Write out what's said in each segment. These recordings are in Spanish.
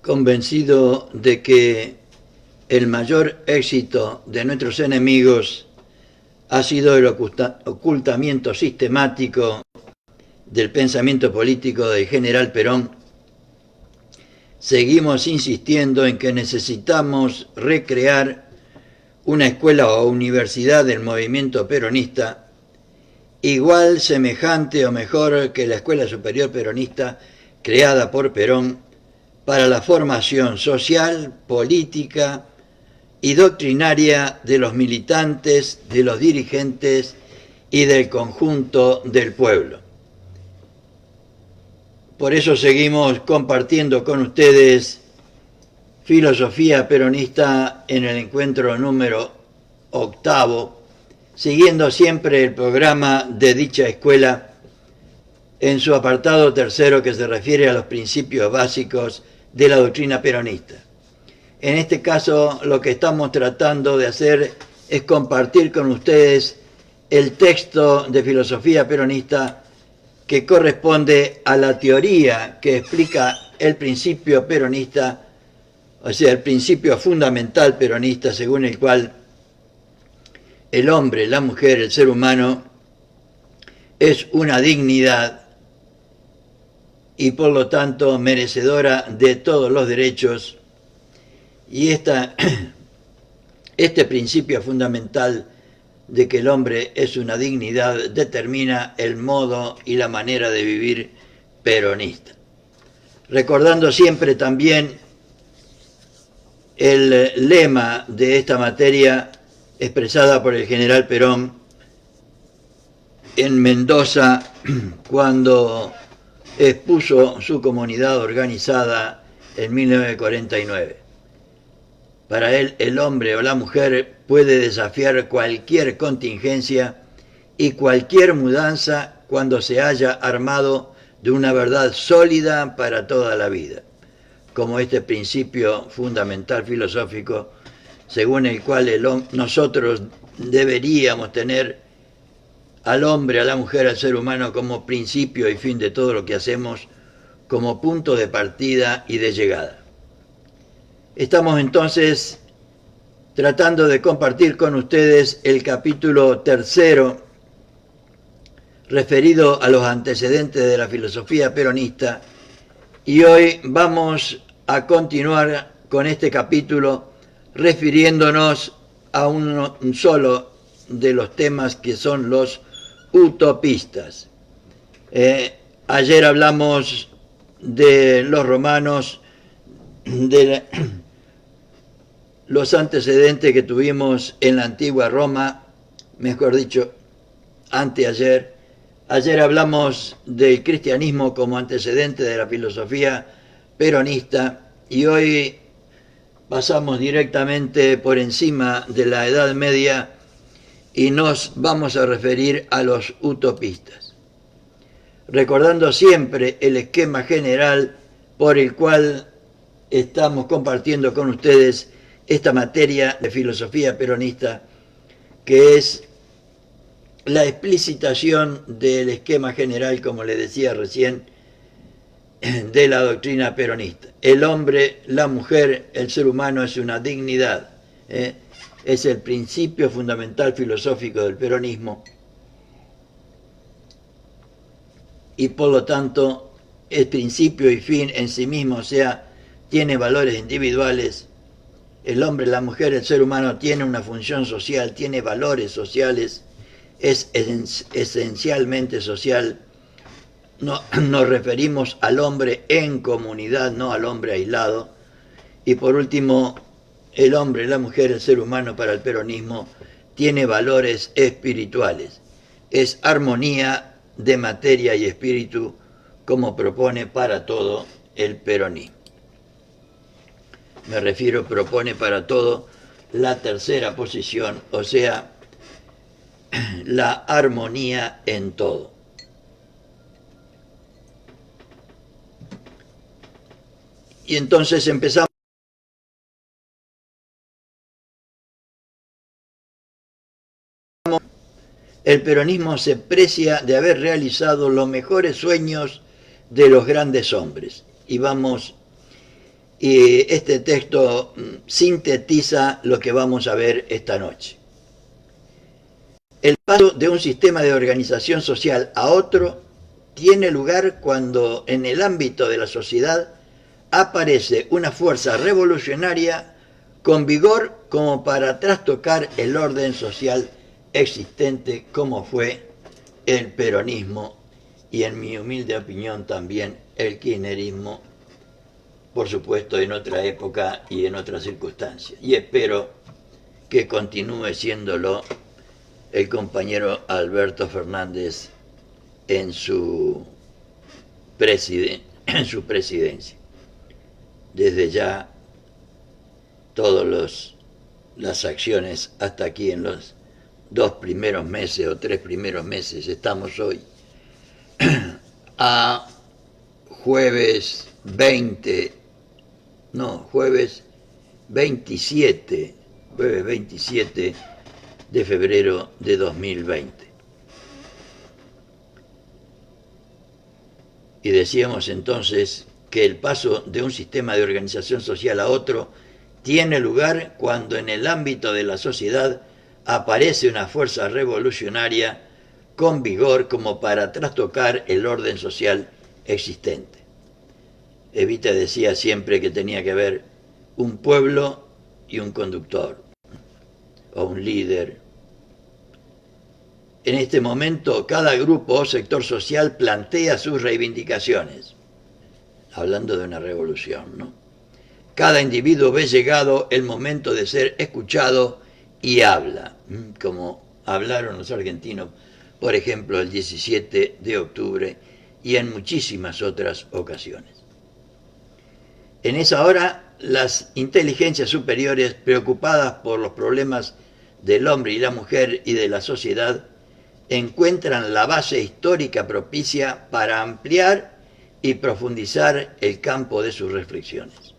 convencido de que el mayor éxito de nuestros enemigos ha sido el ocultamiento sistemático del pensamiento político del general Perón, seguimos insistiendo en que necesitamos recrear una escuela o universidad del movimiento peronista igual, semejante o mejor que la Escuela Superior Peronista creada por Perón para la formación social, política y doctrinaria de los militantes, de los dirigentes y del conjunto del pueblo. Por eso seguimos compartiendo con ustedes filosofía peronista en el encuentro número 8, siguiendo siempre el programa de dicha escuela en su apartado 3 que se refiere a los principios básicos de la doctrina peronista. En este caso, lo que estamos tratando de hacer es compartir con ustedes el texto de filosofía peronista que corresponde a la teoría que explica el principio peronista, o sea, el principio fundamental peronista, según el cual el hombre, la mujer, el ser humano, es una dignidad y por lo tanto merecedora de todos los derechos. Y este principio fundamental de que el hombre es una dignidad determina el modo y la manera de vivir peronista. Recordando siempre también el lema de esta materia expresada por el general Perón en Mendoza cuando expuso su comunidad organizada en 1949. Para él, el hombre o la mujer puede desafiar cualquier contingencia y cualquier mudanza cuando se haya armado de una verdad sólida para toda la vida, como este principio fundamental filosófico, según el cual nosotros deberíamos tener al hombre, a la mujer, al ser humano como principio y fin de todo lo que hacemos, como punto de partida y de llegada. Estamos entonces tratando de compartir con ustedes el capítulo 3 referido a los antecedentes de la filosofía peronista, y hoy vamos a continuar con este capítulo refiriéndonos a un solo de los temas, que son los utopistas. Ayer hablamos de los romanos, de los antecedentes que tuvimos en la antigua Roma, mejor dicho, anteayer. Ayer hablamos del cristianismo como antecedente de la filosofía peronista, y hoy pasamos directamente por encima de la Edad Media y nos vamos a referir a los utopistas, recordando siempre el esquema general por el cual estamos compartiendo con ustedes esta materia de filosofía peronista, que es la explicitación del esquema general, como les decía recién, de la doctrina peronista. El hombre, la mujer, el ser humano es una dignidad. Es el principio fundamental filosófico del peronismo y por lo tanto es principio y fin en sí mismo, o sea, tiene valores individuales. El hombre, la mujer, el ser humano tiene una función social, tiene valores sociales, es esencialmente social. Nos referimos al hombre en comunidad, no al hombre aislado. Y por último, el hombre, la mujer, el ser humano para el peronismo tiene valores espirituales. Es armonía de materia y espíritu, como propone para todo el peronismo. Me refiero, propone para todo la tercera posición, o sea, la armonía en todo. Y entonces empezamos. El peronismo se precia de haber realizado los mejores sueños de los grandes hombres. Y vamos Y este texto sintetiza lo que vamos a ver esta noche. El paso de un sistema de organización social a otro tiene lugar cuando en el ámbito de la sociedad aparece una fuerza revolucionaria con vigor como para trastocar el orden social existente, como fue el peronismo y, en mi humilde opinión, también el kirchnerismo, por supuesto en otra época y en otras circunstancias. Y espero que continúe siéndolo el compañero Alberto Fernández en su presidencia. Desde ya, todas las acciones hasta aquí en los 2 primeros meses o 3 primeros meses, estamos hoy a jueves 27 de febrero de 2020. Y decíamos entonces que el paso de un sistema de organización social a otro tiene lugar cuando en el ámbito de la sociedad aparece una fuerza revolucionaria con vigor como para trastocar el orden social existente. Evita decía siempre que tenía que haber un pueblo y un conductor, o un líder. En este momento, cada grupo o sector social plantea sus reivindicaciones, hablando de una revolución, ¿no? Cada individuo ve llegado el momento de ser escuchado y habla, como hablaron los argentinos, por ejemplo, el 17 de octubre y en muchísimas otras ocasiones. En esa hora, las inteligencias superiores, preocupadas por los problemas del hombre y la mujer y de la sociedad, encuentran la base histórica propicia para ampliar y profundizar el campo de sus reflexiones.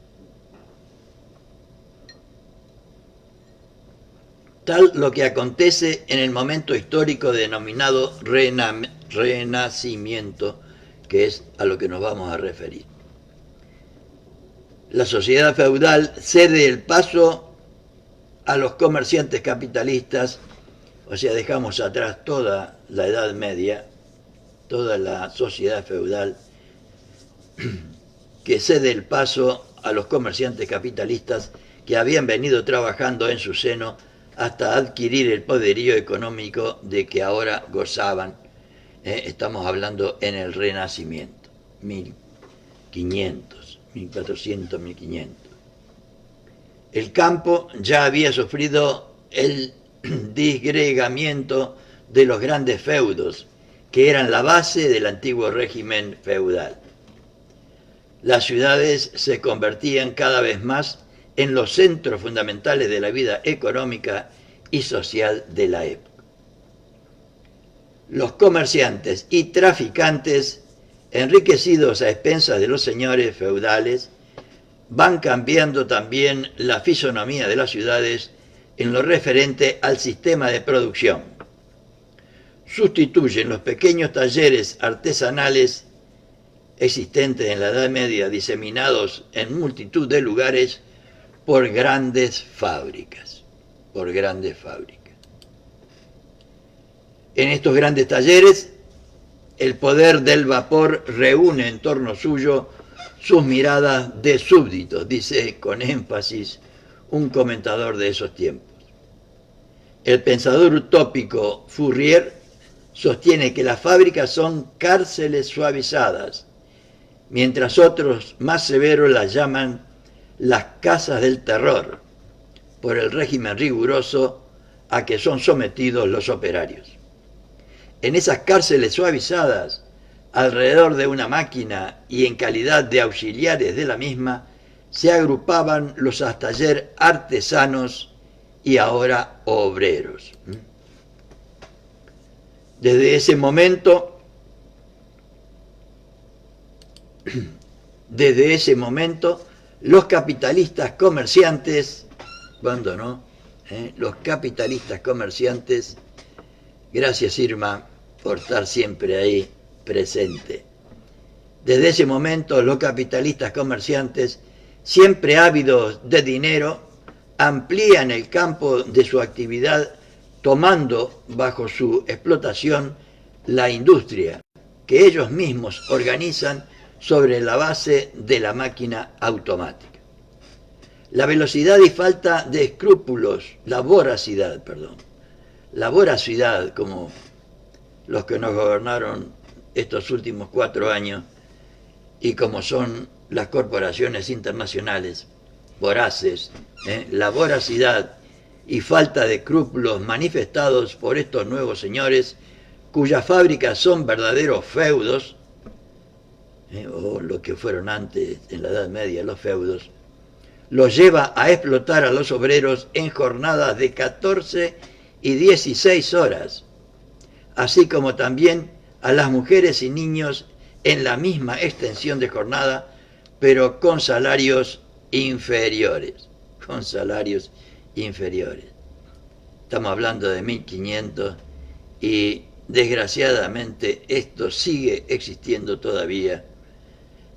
Tal lo que acontece en el momento histórico denominado Renacimiento, que es a lo que nos vamos a referir. La sociedad feudal cede el paso a los comerciantes capitalistas, o sea, dejamos atrás toda la Edad Media, toda la sociedad feudal, que cede el paso a los comerciantes capitalistas que habían venido trabajando en su seno hasta adquirir el poderío económico de que ahora gozaban. Estamos hablando en el Renacimiento, 1500, 1400, 1500. El campo ya había sufrido el disgregamiento de los grandes feudos, que eran la base del antiguo régimen feudal. Las ciudades se convertían cada vez más en los centros fundamentales de la vida económica y social de la época. Los comerciantes y traficantes, enriquecidos a expensas de los señores feudales, van cambiando también la fisonomía de las ciudades en lo referente al sistema de producción. Sustituyen los pequeños talleres artesanales existentes en la Edad Media, diseminados en multitud de lugares, por grandes fábricas. En estos grandes talleres, el poder del vapor reúne en torno suyo sus miradas de súbditos, dice con énfasis un comentador de esos tiempos. El pensador utópico Fourier sostiene que las fábricas son cárceles suavizadas, mientras otros más severos las llaman las casas del terror, por el régimen riguroso a que son sometidos los operarios. En esas cárceles suavizadas, alrededor de una máquina y en calidad de auxiliares de la misma, se agrupaban los hasta ayer artesanos y ahora obreros. Desde ese momento, los capitalistas comerciantes, ¿cuándo no? Los capitalistas comerciantes, gracias Irma por estar siempre ahí presente. Desde ese momento los capitalistas comerciantes siempre ávidos de dinero, amplían el campo de su actividad tomando bajo su explotación la industria que ellos mismos organizan sobre la base de la máquina automática. La velocidad y falta de escrúpulos, la voracidad, como los que nos gobernaron estos últimos 4 años y como son las corporaciones internacionales voraces, la voracidad y falta de escrúpulos manifestados por estos nuevos señores, cuyas fábricas son verdaderos feudos, o lo que fueron antes en la Edad Media los feudos, los lleva a explotar a los obreros en jornadas de 14 y 16 horas, así como también a las mujeres y niños en la misma extensión de jornada, pero con salarios inferiores. Estamos hablando de 1500 y desgraciadamente esto sigue existiendo todavía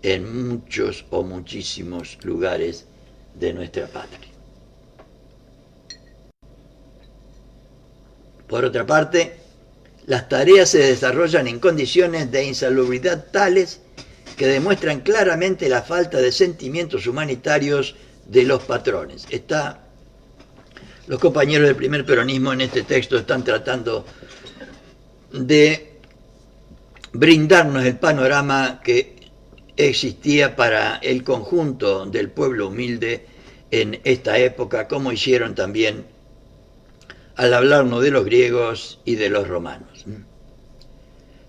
en muchos o muchísimos lugares de nuestra patria. Por otra parte, las tareas se desarrollan en condiciones de insalubridad tales que demuestran claramente la falta de sentimientos humanitarios de los patrones. Los compañeros del primer peronismo en este texto están tratando de brindarnos el panorama que existía para el conjunto del pueblo humilde en esta época, como hicieron también al hablarnos de los griegos y de los romanos.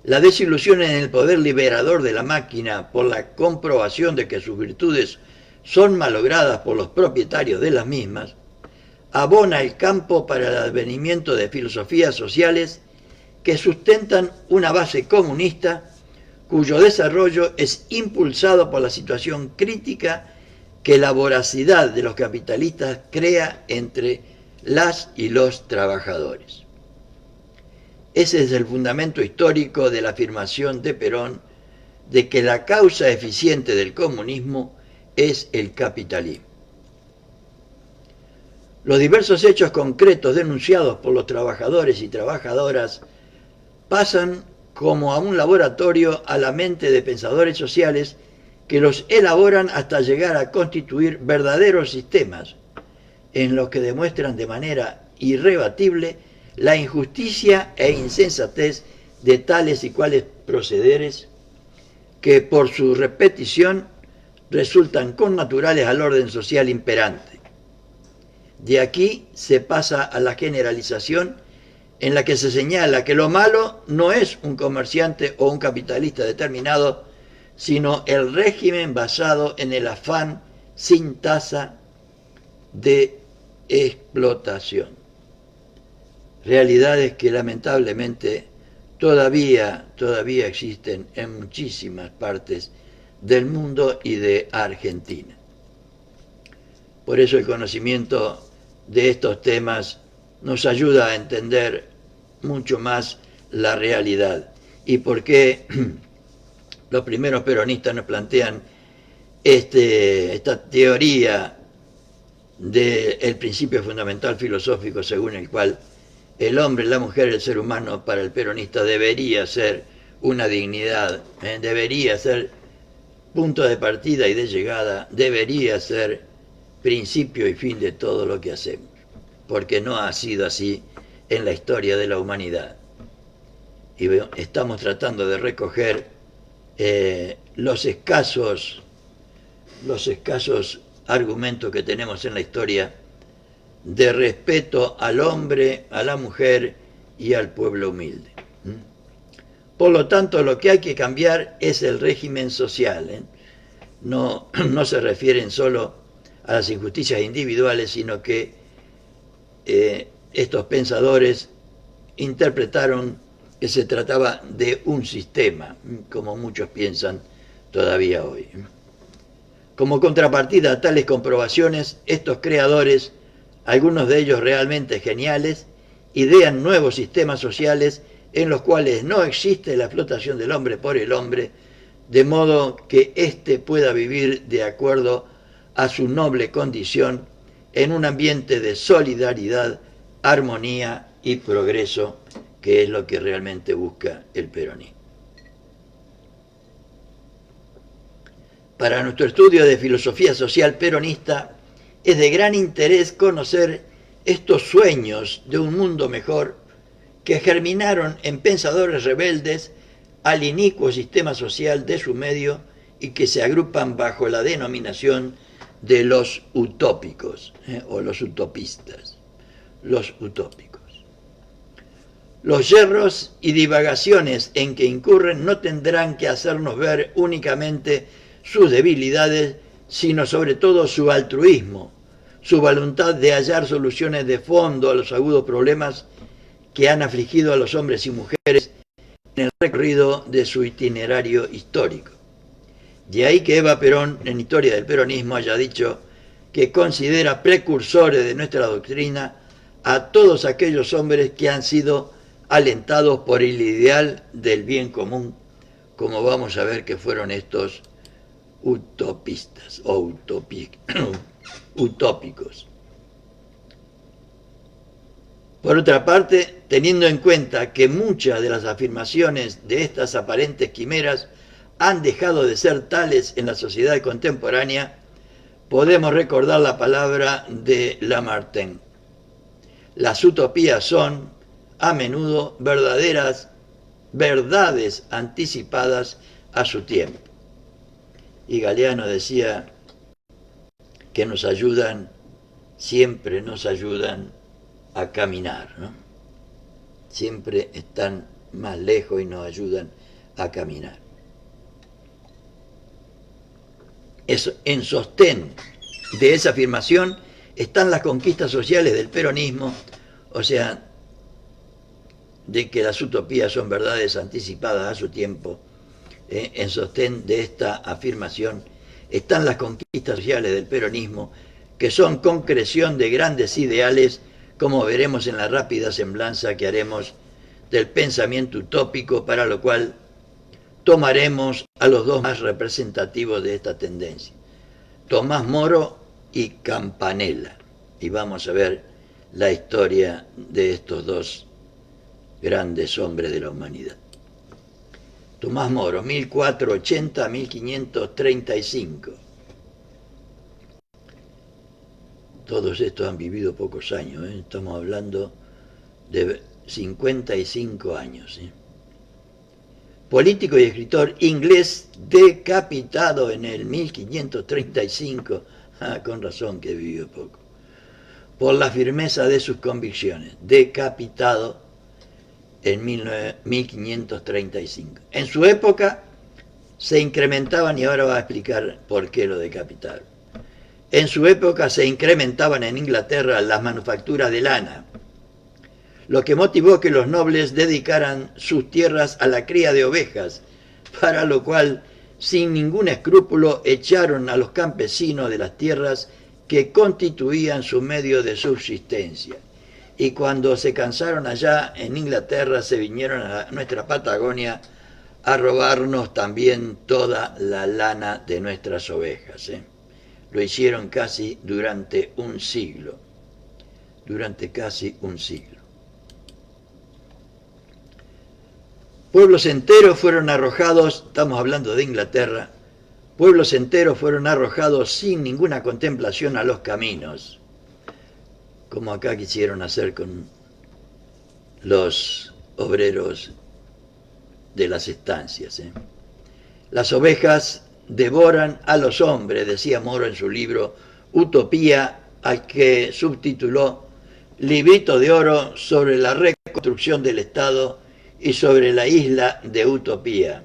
La desilusión en el poder liberador de la máquina por la comprobación de que sus virtudes son malogradas por los propietarios de las mismas, abona el campo para el advenimiento de filosofías sociales que sustentan una base comunista cuyo desarrollo es impulsado por la situación crítica que la voracidad de los capitalistas crea entre las y los trabajadores. Ese es el fundamento histórico de la afirmación de Perón de que la causa eficiente del comunismo es el capitalismo. Los diversos hechos concretos denunciados por los trabajadores y trabajadoras pasan como a un laboratorio a la mente de pensadores sociales que los elaboran hasta llegar a constituir verdaderos sistemas en los que demuestran de manera irrebatible la injusticia e insensatez de tales y cuales procederes que por su repetición resultan connaturales al orden social imperante. De aquí se pasa a la generalización en la que se señala que lo malo no es un comerciante o un capitalista determinado, sino el régimen basado en el afán sin tasa de explotación. Realidades que lamentablemente todavía existen en muchísimas partes del mundo y de Argentina. Por eso el conocimiento de estos temas nos ayuda a entender mucho más la realidad y por qué los primeros peronistas nos plantean esta teoría del principio fundamental filosófico según el cual el hombre, la mujer, el ser humano para el peronista debería ser una dignidad, debería ser punto de partida y de llegada, debería ser principio y fin de todo lo que hacemos, porque no ha sido así en la historia de la humanidad. Y estamos tratando de recoger los escasos argumentos que tenemos en la historia de respeto al hombre, a la mujer y al pueblo humilde. Por lo tanto, lo que hay que cambiar es el régimen social. No se refieren solo a las injusticias individuales, sino que estos pensadores interpretaron que se trataba de un sistema, como muchos piensan todavía hoy. Como contrapartida a tales comprobaciones, estos creadores, algunos de ellos realmente geniales, idean nuevos sistemas sociales en los cuales no existe la explotación del hombre por el hombre, de modo que éste pueda vivir de acuerdo a su noble condición en un ambiente de solidaridad, armonía y progreso, que es lo que realmente busca el peronismo. Para nuestro estudio de filosofía social peronista, es de gran interés conocer estos sueños de un mundo mejor que germinaron en pensadores rebeldes al inicuo sistema social de su medio y que se agrupan bajo la denominación de los utópicos, o los utopistas, los utópicos. Los yerros y divagaciones en que incurren no tendrán que hacernos ver únicamente sus debilidades, sino sobre todo su altruismo, su voluntad de hallar soluciones de fondo a los agudos problemas que han afligido a los hombres y mujeres en el recorrido de su itinerario histórico. De ahí que Eva Perón, en Historia del Peronismo, haya dicho que considera precursores de nuestra doctrina a todos aquellos hombres que han sido alentados por el ideal del bien común, como vamos a ver que fueron estos utopistas o utópicos. Por otra parte, teniendo en cuenta que muchas de las afirmaciones de estas aparentes quimeras han dejado de ser tales en la sociedad contemporánea, podemos recordar la palabra de Lamartine. Las utopías son, a menudo, verdaderas verdades anticipadas a su tiempo. Y Galeano decía que nos ayudan, siempre nos ayudan a caminar, ¿no? Siempre están más lejos y nos ayudan a caminar. En sostén de esa afirmación están las conquistas sociales del peronismo, o sea, de que las utopías son verdades anticipadas a su tiempo. En sostén de esta afirmación están las conquistas sociales del peronismo, que son concreción de grandes ideales, como veremos en la rápida semblanza que haremos del pensamiento utópico, para lo cual tomaremos a los dos más representativos de esta tendencia, Tomás Moro y Campanella, y vamos a ver la historia de estos dos grandes hombres de la humanidad. Tomás Moro, 1480-1535. Todos estos han vivido pocos años, estamos hablando de 55 años. Político y escritor inglés decapitado en el 1535, con razón que vivió poco, por la firmeza de sus convicciones, decapitado en 1535. En su época se incrementaban, y ahora va a explicar por qué lo decapitaron. En su época se incrementaban en Inglaterra las manufacturas de lana, lo que motivó que los nobles dedicaran sus tierras a la cría de ovejas, para lo cual, sin ningún escrúpulo, echaron a los campesinos de las tierras que constituían su medio de subsistencia. Y cuando se cansaron allá en Inglaterra, se vinieron a nuestra Patagonia a robarnos también toda la lana de nuestras ovejas. Lo hicieron casi durante un siglo, Pueblos enteros fueron arrojados, estamos hablando de Inglaterra, pueblos enteros fueron arrojados sin ninguna contemplación a los caminos, como acá quisieron hacer con los obreros de las estancias. Las ovejas devoran a los hombres, decía Moro en su libro Utopía, al que subtituló Librito de Oro sobre la reconstrucción del Estado y sobre la isla de Utopía,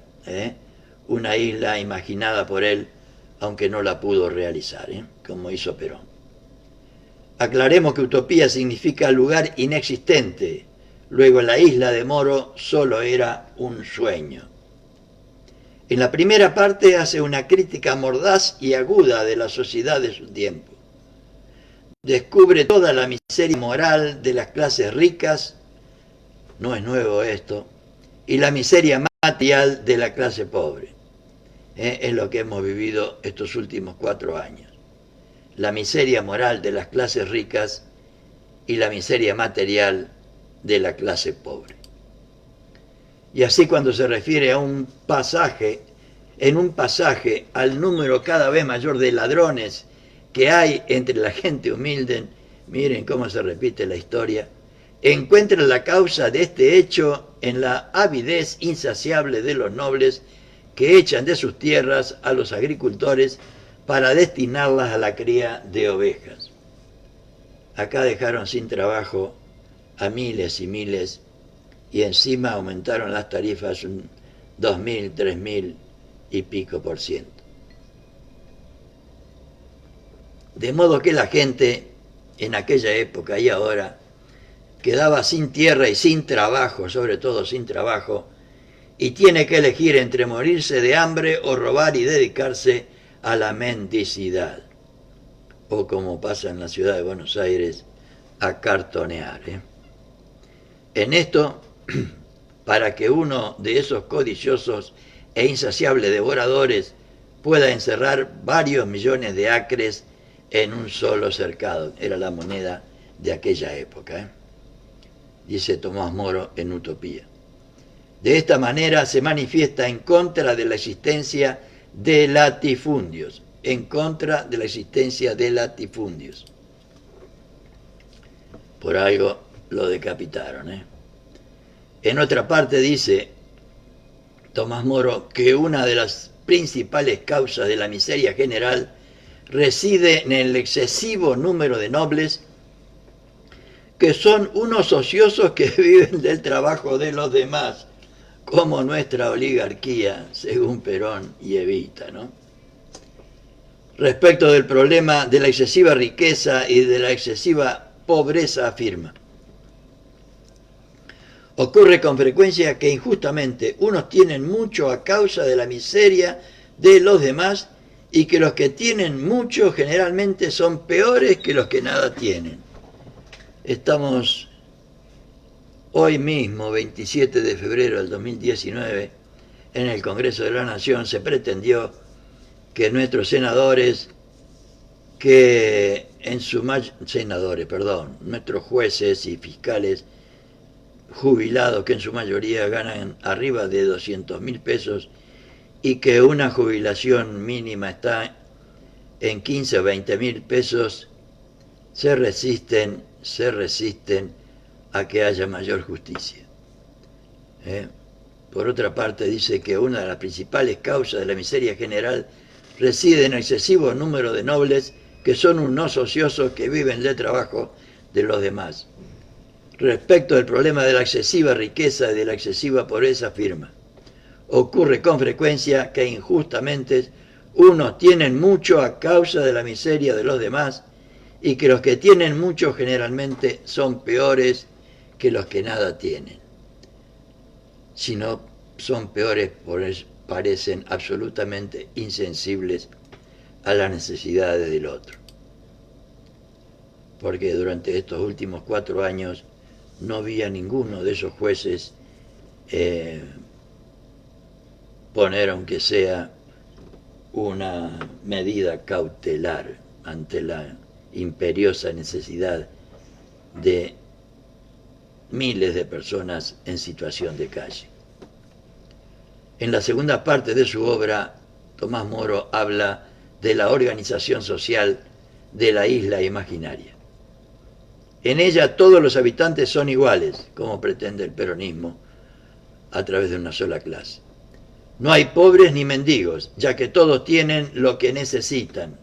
una isla imaginada por él, aunque no la pudo realizar, como hizo Perón. Aclaremos que utopía significa lugar inexistente, luego la isla de Moro solo era un sueño. En la primera parte hace una crítica mordaz y aguda de la sociedad de su tiempo. Descubre toda la miseria moral de las clases ricas, no es nuevo esto, y la miseria material de la clase pobre. Es lo que hemos vivido estos últimos 4 años. la miseria moral de las clases ricas y la miseria material de la clase pobre. Y así cuando se refiere a un pasaje, en un pasaje al número cada vez mayor de ladrones que hay entre la gente humilde, miren cómo se repite la historia, encuentran la causa de este hecho en la avidez insaciable de los nobles que echan de sus tierras a los agricultores para destinarlas a la cría de ovejas. Acá dejaron sin trabajo a miles y miles y encima aumentaron las tarifas un 2.000, 3.000 y pico %. De modo que la gente en aquella época y ahora quedaba sin tierra y sin trabajo, sobre todo sin trabajo, y tiene que elegir entre morirse de hambre o robar y dedicarse a la mendicidad, o como pasa en la ciudad de Buenos Aires, a cartonear. En esto, para que uno de esos codiciosos e insaciables devoradores pueda encerrar varios millones de acres en un solo cercado. Era la moneda de aquella época, dice Tomás Moro en Utopía. De esta manera se manifiesta en contra de la existencia de latifundios, en contra de la existencia de latifundios. Por algo lo decapitaron. En otra parte dice Tomás Moro que una de las principales causas de la miseria general reside en el excesivo número de nobles que son unos ociosos que viven del trabajo de los demás, como nuestra oligarquía, según Perón y Evita, ¿no? Respecto del problema de la excesiva riqueza y de la excesiva pobreza, afirma: ocurre con frecuencia que injustamente unos tienen mucho a causa de la miseria de los demás y que los que tienen mucho generalmente son peores que los que nada tienen. Estamos hoy mismo, 27 de febrero del 2019, en el Congreso de la Nación se pretendió que nuestros nuestros jueces y fiscales jubilados, que en su mayoría ganan arriba de 200.000 pesos y que una jubilación mínima está en 15 o 20.000 pesos, se resisten a que haya mayor justicia. Por otra parte, dice que una de las principales causas de la miseria general reside en el excesivo número de nobles que son unos ociosos que viven del trabajo de los demás. Respecto al problema de la excesiva riqueza y de la excesiva pobreza, afirma: ocurre con frecuencia que injustamente unos tienen mucho a causa de la miseria de los demás y que los que tienen mucho generalmente son peores que los que nada tienen. Si no son peores, parecen absolutamente insensibles a las necesidades del otro. Porque durante estos últimos 4 años no vi a ninguno de esos jueces poner, aunque sea una medida cautelar ante la imperiosa necesidad de miles de personas en situación de calle. En la segunda parte de su obra, Tomás Moro habla de la organización social de la isla imaginaria. En ella todos los habitantes son iguales, como pretende el peronismo, a través de una sola clase. No hay pobres ni mendigos, ya que todos tienen lo que necesitan,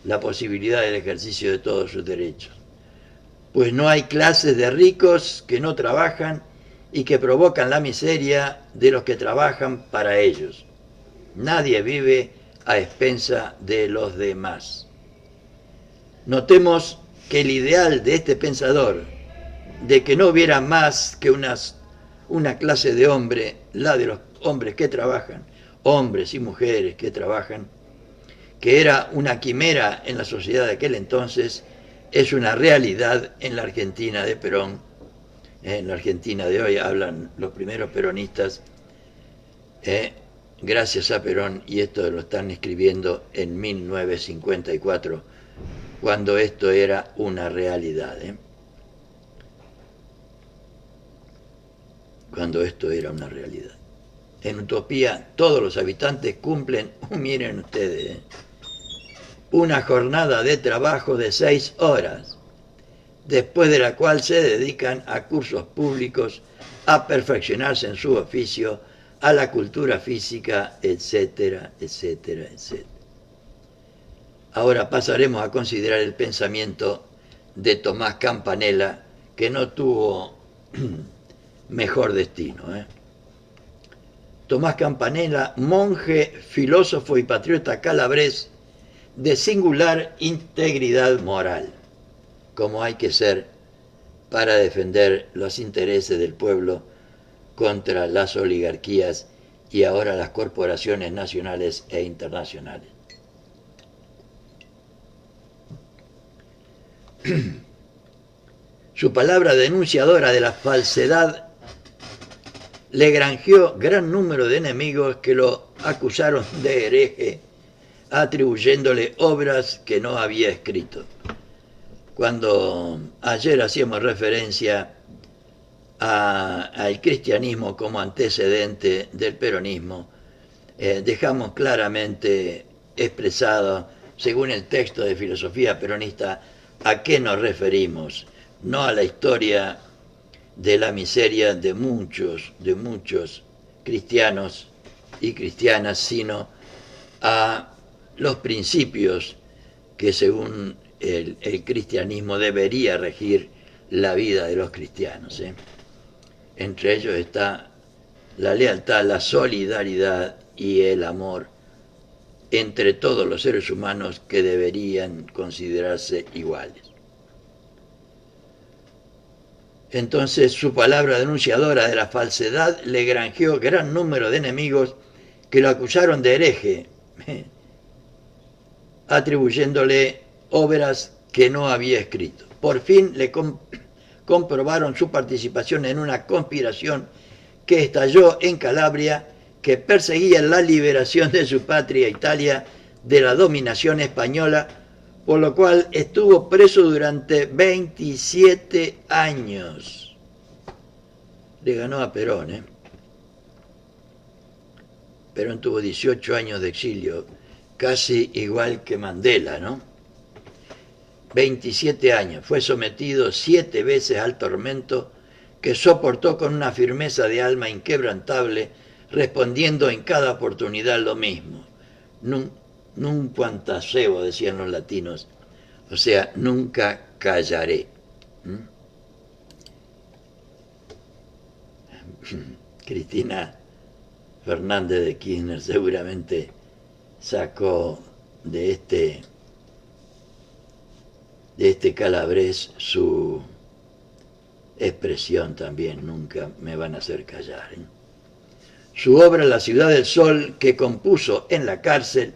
la posibilidad del ejercicio de todos sus derechos. Pues no hay clases de ricos que no trabajan y que provocan la miseria de los que trabajan para ellos. Nadie vive a expensa de los demás. Notemos que el ideal de este pensador, de que no hubiera más que una clase de hombre, la de los hombres que trabajan, hombres y mujeres que trabajan, que era una quimera en la sociedad de aquel entonces, es una realidad en la Argentina de Perón. En la Argentina de hoy hablan los primeros peronistas gracias a Perón, y esto lo están escribiendo en 1954, cuando esto era una realidad, cuando esto era una realidad. En Utopía todos los habitantes cumplen, miren ustedes, una jornada de trabajo de 6 horas, después de la cual se dedican a cursos públicos, a perfeccionarse en su oficio, a la cultura física, etcétera, etcétera, etcétera. Ahora pasaremos a considerar el pensamiento de Tomás Campanella, que no tuvo mejor destino. Tomás Campanella, monje, filósofo y patriota calabrés de singular integridad moral, como hay que ser para defender los intereses del pueblo contra las oligarquías y ahora las corporaciones nacionales e internacionales. Su palabra denunciadora de la falsedad le granjeó gran número de enemigos que lo acusaron de hereje, atribuyéndole obras que no había escrito. Cuando ayer hacíamos referencia al cristianismo como antecedente del peronismo, dejamos claramente expresado, según el texto de Filosofía Peronista, a qué nos referimos, no a la historia de la miseria de muchos cristianos y cristianas, sino a los principios que según el cristianismo debería regir la vida de los cristianos. Entre ellos está la lealtad, la solidaridad y el amor entre todos los seres humanos que deberían considerarse iguales. Entonces su palabra denunciadora de la falsedad le granjeó gran número de enemigos que lo acusaron de hereje, atribuyéndole obras que no había escrito. Por fin le comprobaron su participación en una conspiración que estalló en Calabria, que perseguía la liberación de su patria Italia de la dominación española, por lo cual estuvo preso durante 27 años. Le ganó a Perón, Perón tuvo 18 años de exilio, casi igual que Mandela, ¿no? 27 años. Fue sometido 7 veces al tormento, que soportó con una firmeza de alma inquebrantable, respondiendo en cada oportunidad lo mismo. Nunca tacebo, decían los latinos, o sea, nunca callaré. Cristina Fernández de Kirchner seguramente sacó de este calabrés su expresión también, nunca me van a hacer callar. Su obra La ciudad del sol, que compuso en la cárcel,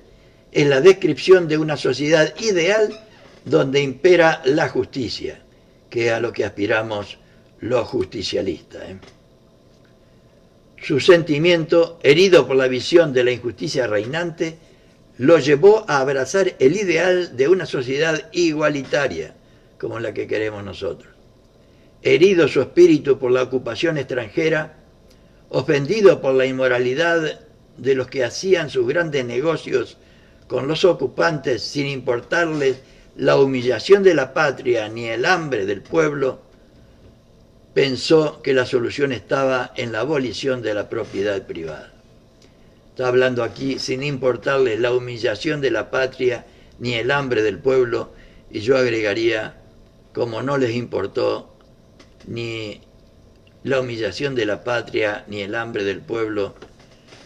es la descripción de una sociedad ideal donde impera la justicia, que es a lo que aspiramos los justicialistas. Su sentimiento, herido por la visión de la injusticia reinante, lo llevó a abrazar el ideal de una sociedad igualitaria, como la que queremos nosotros. Herido su espíritu por la ocupación extranjera, ofendido por la inmoralidad de los que hacían sus grandes negocios con los ocupantes sin importarles la humillación de la patria ni el hambre del pueblo, pensó que la solución estaba en la abolición de la propiedad privada. Está hablando aquí sin importarles la humillación de la patria ni el hambre del pueblo, y yo agregaría, como no les importó ni la humillación de la patria ni el hambre del pueblo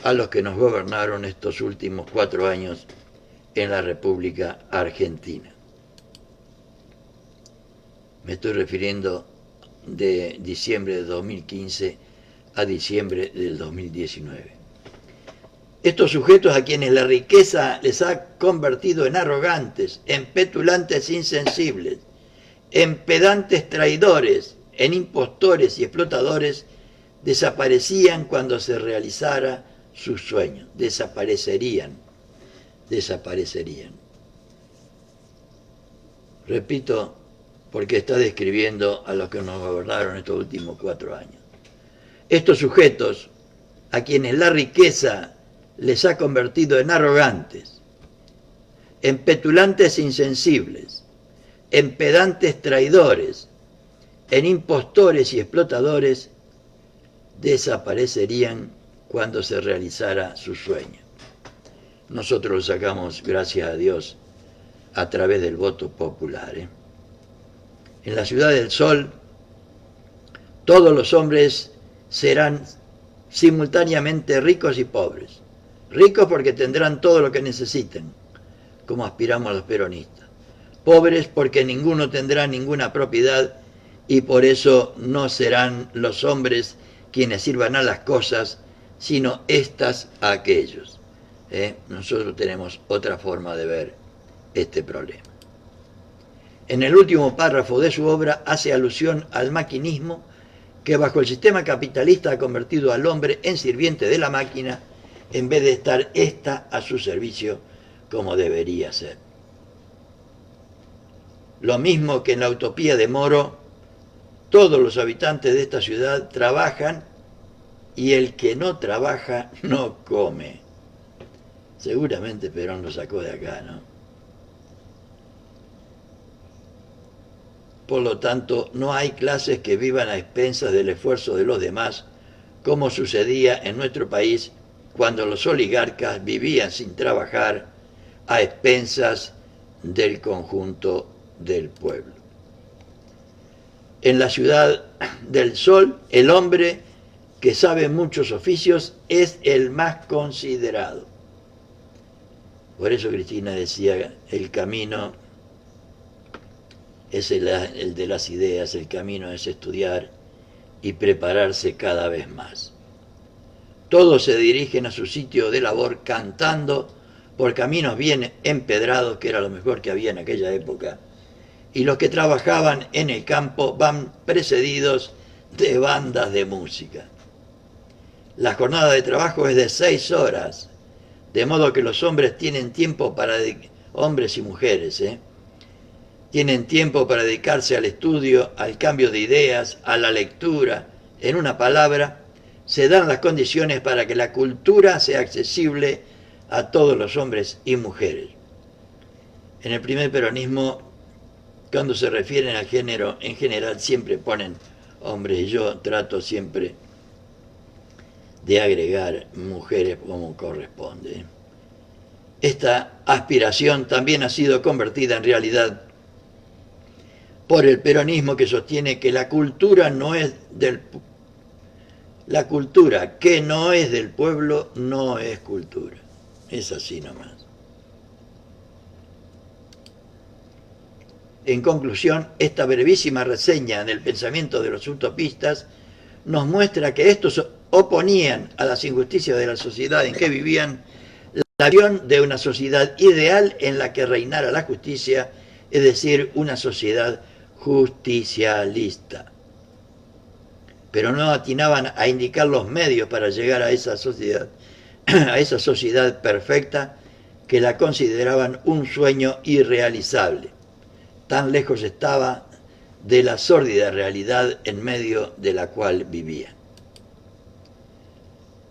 a los que nos gobernaron estos últimos 4 años en la República Argentina. Me estoy refiriendo de diciembre de 2015 a diciembre del 2019. Estos sujetos a quienes la riqueza les ha convertido en arrogantes, en petulantes insensibles, en pedantes traidores, en impostores y explotadores, desaparecían cuando se realizara sus sueños, desaparecerían. Repito, porque está describiendo a los que nos gobernaron estos últimos 4 años. Estos sujetos, a quienes la riqueza les ha convertido en arrogantes, en petulantes e insensibles, en pedantes traidores, en impostores y explotadores, desaparecerían cuando se realizara su sueño. Nosotros lo sacamos, gracias a Dios, a través del voto popular. En la ciudad del sol, todos los hombres serán simultáneamente ricos y pobres. Ricos porque tendrán todo lo que necesiten, como aspiramos los peronistas. Pobres porque ninguno tendrá ninguna propiedad y por eso no serán los hombres quienes sirvan a las cosas, sino éstas a aquellos. Nosotros tenemos otra forma de ver este problema. En el último párrafo de su obra hace alusión al maquinismo que bajo el sistema capitalista ha convertido al hombre en sirviente de la máquina en vez de estar ésta a su servicio como debería ser. Lo mismo que en la utopía de Moro, todos los habitantes de esta ciudad trabajan y el que no trabaja no come. Seguramente Perón lo sacó de acá, ¿no? Por lo tanto, no hay clases que vivan a expensas del esfuerzo de los demás, como sucedía en nuestro país cuando los oligarcas vivían sin trabajar a expensas del conjunto del pueblo. En la ciudad del sol, el hombre que sabe muchos oficios es el más considerado. Por eso Cristina decía, el camino es el de las ideas, el camino es estudiar y prepararse cada vez más. Todos se dirigen a su sitio de labor cantando por caminos bien empedrados, que era lo mejor que había en aquella época, y los que trabajaban en el campo van precedidos de bandas de música. La jornada de trabajo es de 6 horas, de modo que los hombres tienen tiempo para hombres y mujeres, tienen tiempo para dedicarse al estudio, al cambio de ideas, a la lectura. En una palabra, se dan las condiciones para que la cultura sea accesible a todos los hombres y mujeres. En el primer peronismo, cuando se refieren al género, en general siempre ponen hombres, y yo trato siempre de agregar mujeres como corresponde. Esta aspiración también ha sido convertida en realidad por el peronismo, que sostiene que la cultura que no es del pueblo no es cultura. Es así nomás. En conclusión, esta brevísima reseña del pensamiento de los utopistas nos muestra que estos oponían a las injusticias de la sociedad en que vivían la visión de una sociedad ideal en la que reinara la justicia, es decir, una sociedad justicialista. Pero no atinaban a indicar los medios para llegar a esa sociedad perfecta, que la consideraban un sueño irrealizable. Tan lejos estaba de la sórdida realidad en medio de la cual vivían.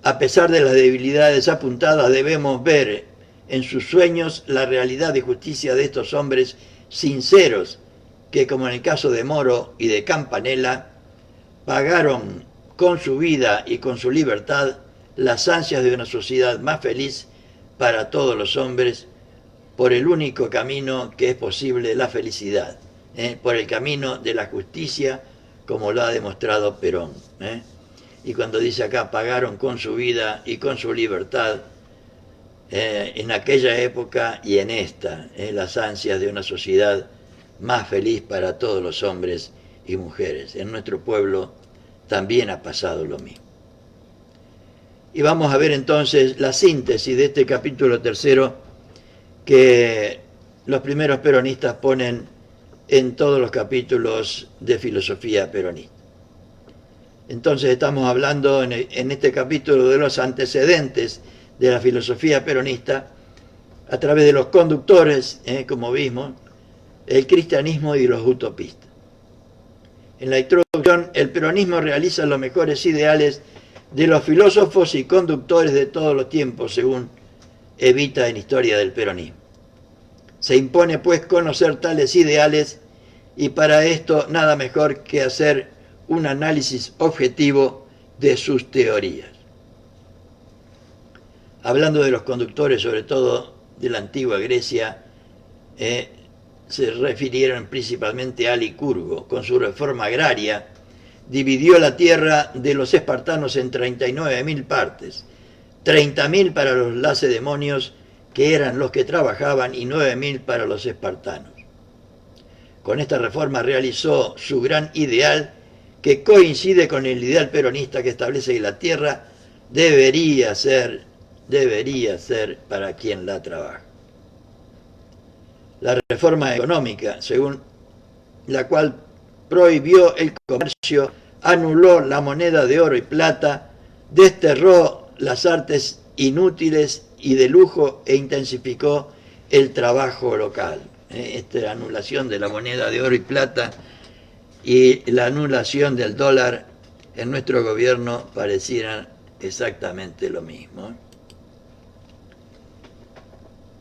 A pesar de las debilidades apuntadas, debemos ver en sus sueños la realidad de justicia de estos hombres sinceros, que, como en el caso de Moro y de Campanella, pagaron con su vida y con su libertad las ansias de una sociedad más feliz para todos los hombres, por el único camino que es posible, la felicidad, por el camino de la justicia, como lo ha demostrado Perón. Y cuando dice acá, pagaron con su vida y con su libertad, en aquella época y en esta, las ansias de una sociedad más feliz para todos los hombres y mujeres. En nuestro pueblo también ha pasado lo mismo. Y vamos a ver entonces la síntesis de este capítulo 3 que los primeros peronistas ponen en todos los capítulos de filosofía peronista. Entonces estamos hablando en este capítulo de los antecedentes de la filosofía peronista a través de los conductores, como vimos, el cristianismo y los utopistas. En la introducción, el peronismo realiza los mejores ideales de los filósofos y conductores de todos los tiempos, según Evita en Historia del Peronismo. Se impone, pues, conocer tales ideales y para esto nada mejor que hacer un análisis objetivo de sus teorías. Hablando de los conductores, sobre todo de la antigua Grecia, se refirieron principalmente a Licurgo. Con su reforma agraria, dividió la tierra de los espartanos en 39.000 partes, 30.000 para los lacedemonios, que eran los que trabajaban, y 9.000 para los espartanos. Con esta reforma realizó su gran ideal, que coincide con el ideal peronista que establece que la tierra debería ser para quien la trabaja. La reforma económica, según la cual prohibió el comercio, anuló la moneda de oro y plata, desterró las artes inútiles y de lujo e intensificó el trabajo local. Esta anulación de la moneda de oro y plata y la anulación del dólar en nuestro gobierno parecieran exactamente lo mismo.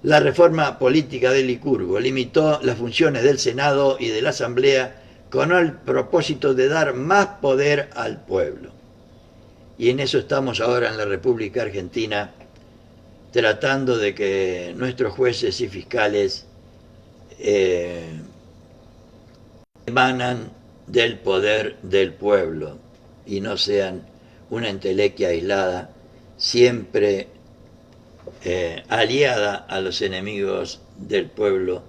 La reforma política de Licurgo limitó las funciones del Senado y de la Asamblea con el propósito de dar más poder al pueblo. Y en eso estamos ahora en la República Argentina, tratando de que nuestros jueces y fiscales emanan del poder del pueblo y no sean una entelequia aislada, siempre aliada a los enemigos del pueblo,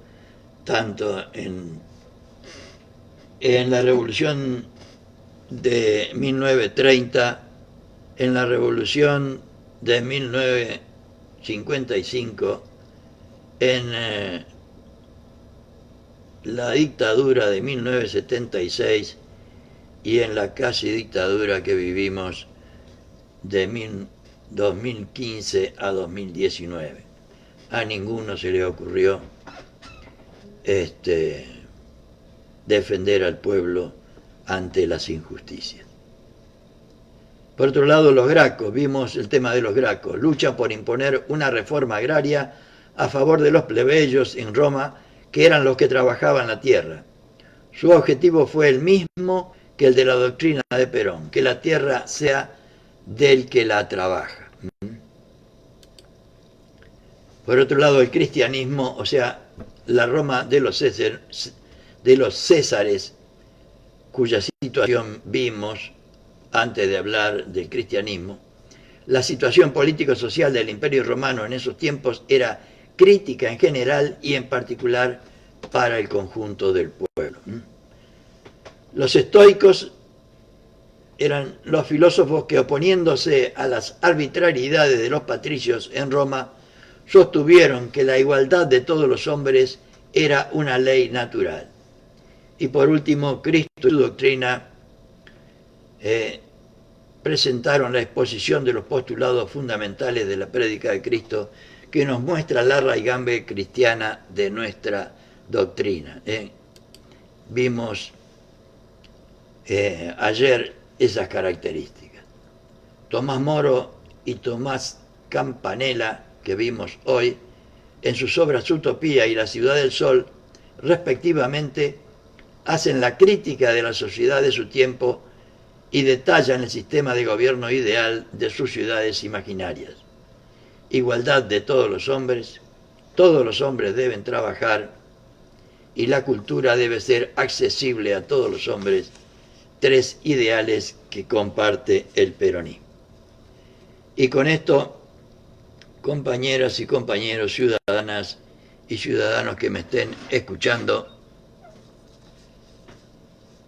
tanto en la Revolución de 1930, en la Revolución de 1955, en la dictadura de 1976 y en la casi dictadura que vivimos de 2015 a 2019. A ninguno se le ocurrió defender al pueblo ante las injusticias. Por otro lado, los gracos, vimos el tema de los gracos, luchan por imponer una reforma agraria a favor de los plebeyos en Roma, que eran los que trabajaban la tierra. Su objetivo fue el mismo que el de la doctrina de Perón, que la tierra sea del que la trabaja. Por otro lado, el cristianismo, o sea, la Roma de los Césares, cuya situación vimos antes de hablar del cristianismo, la situación político-social del Imperio Romano en esos tiempos era crítica en general y en particular para el conjunto del pueblo. Los estoicos eran los filósofos que, oponiéndose a las arbitrariedades de los patricios en Roma, sostuvieron que la igualdad de todos los hombres era una ley natural. Y por último, Cristo y su doctrina presentaron la exposición de los postulados fundamentales de la prédica de Cristo, que nos muestra la raigambre cristiana de nuestra doctrina. Vimos ayer esas características. Tomás Moro y Tomás Campanella, que vimos hoy, en sus obras Utopía y La Ciudad del Sol, respectivamente, hacen la crítica de la sociedad de su tiempo y detallan el sistema de gobierno ideal de sus ciudades imaginarias. Igualdad de todos los hombres deben trabajar y la cultura debe ser accesible a todos los hombres, tres ideales que comparte el peronismo. Y con esto, compañeras y compañeros, ciudadanas y ciudadanos que me estén escuchando,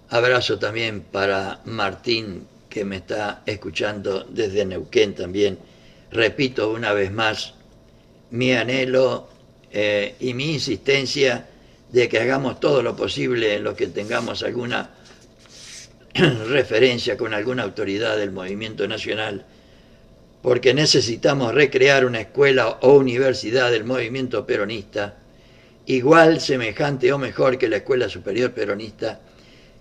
abrazo también para Martín, que me está escuchando desde Neuquén también. Repito una vez más mi anhelo y mi insistencia de que hagamos todo lo posible en lo que tengamos alguna referencia con alguna autoridad del movimiento nacional, porque necesitamos recrear una escuela o universidad del movimiento peronista, igual, semejante o mejor que la Escuela Superior Peronista,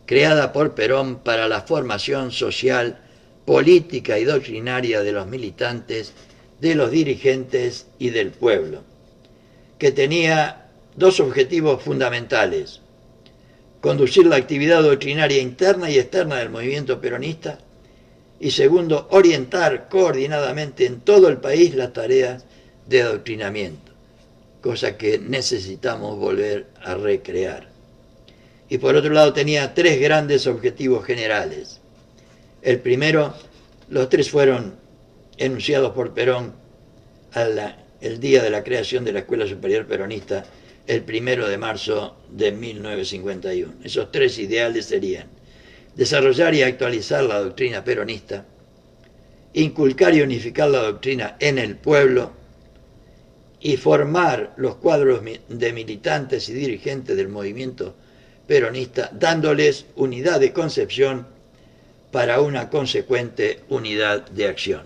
creada por Perón para la formación social, política y doctrinaria de los militantes, de los dirigentes y del pueblo, que tenía dos objetivos fundamentales: conducir la actividad doctrinaria interna y externa del movimiento peronista, y segundo, orientar coordinadamente en todo el país las tareas de adoctrinamiento, cosa que necesitamos volver a recrear. Y por otro lado tenía tres grandes objetivos generales. El primero, los tres fueron enunciados por Perón el día de la creación de la Escuela Superior Peronista, el 1 de marzo de 1951. Esos tres ideales serían: desarrollar y actualizar la doctrina peronista, inculcar y unificar la doctrina en el pueblo, y formar los cuadros de militantes y dirigentes del movimiento peronista, dándoles unidad de concepción para una consecuente unidad de acción.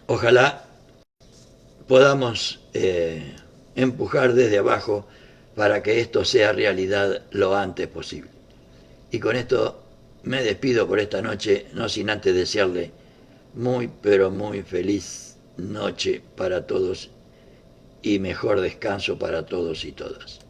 Ojalá podamos empujar desde abajo para que esto sea realidad lo antes posible. Y con esto me despido por esta noche, no sin antes desearle muy, pero muy feliz noche para todos y mejor descanso para todos y todas.